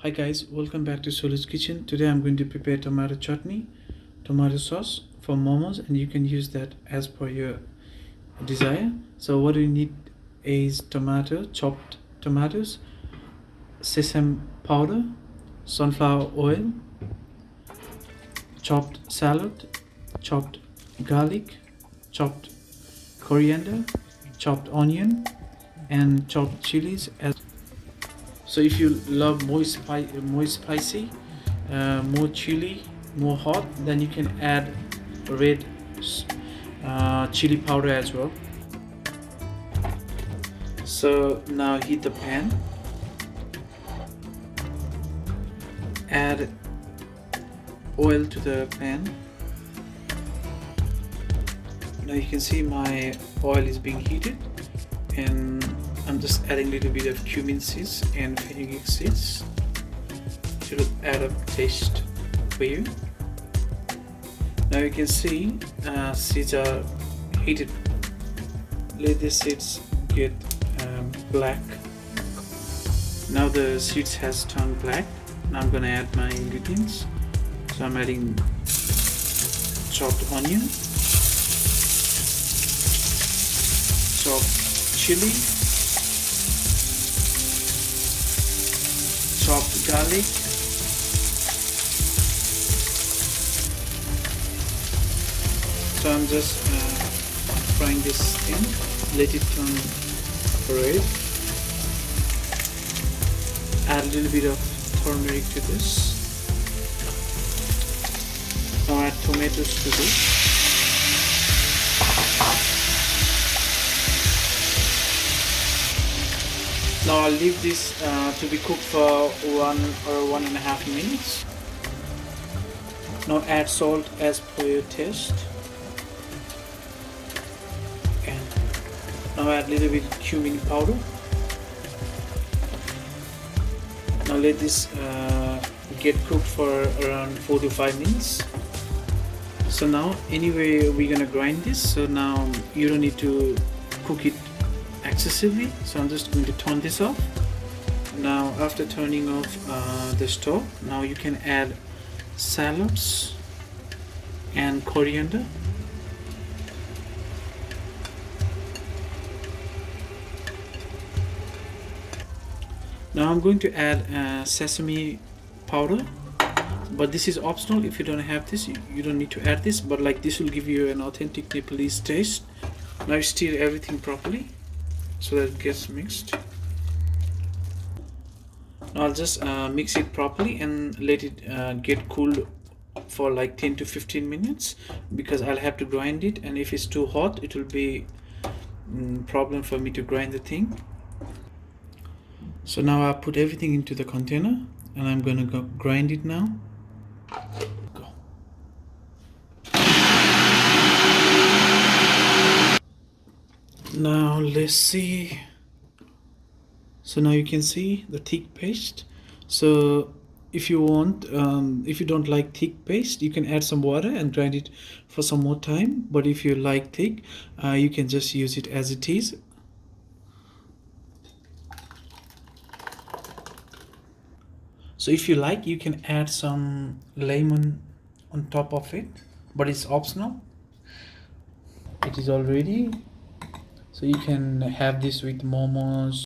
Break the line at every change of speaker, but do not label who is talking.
Hi guys, welcome back to Solu's Kitchen. Today I'm going to prepare tomato chutney, tomato sauce for momos, and you can use that as per your desire. So what you need is chopped tomatoes, sesame powder, sunflower oil, chopped salad, chopped garlic, chopped coriander, chopped onion, and chopped chilies. So if you love more spicy, more chili, more hot, then you can add red chili powder as well. So now heat the pan, add oil to the pan. Now you can see my oil is being heated, and I'm just adding a little bit of cumin seeds and fenugreek seeds to add a taste for you. Now you can see seeds are heated. Let the seeds get black. Now the seeds has turned black. Now I'm gonna add my ingredients. So I'm adding chopped onion, chopped chili, chopped garlic, so I'm just frying this thing. Let it turn red. Add a little bit of turmeric to this. Now add tomatoes to this. Now I'll leave this to be cooked for 1 or 1.5 minutes. Now add salt as per your taste. And now add a little bit cumin powder. Now let this get cooked for around 4 to 5 minutes. So now anyway we're gonna grind this, so now you don't need to cook it excessively, so I'm just going to turn this off. Now after turning off the stove, now you can add shallots and coriander. Now I'm going to add sesame powder, but this is optional. If you don't have this, you don't need to add this, but like this will give you an authentic Nepalese taste. Now stir everything properly so that it gets mixed. Now I'll just mix it properly and let it get cooled for like 10 to 15 minutes, because I'll have to grind it, and if it's too hot it will be problem for me to grind the thing. So now I put everything into the container and I'm gonna go grind it now. Go. Now let's see. So now you can see the thick paste. So if you want, if you don't like thick paste, you can add some water and grind it for some more time. But if you like thick, you can just use it as it is. So if you like, you can add some lemon on top of it, but it's optional. It is all ready. So you can have this with momos,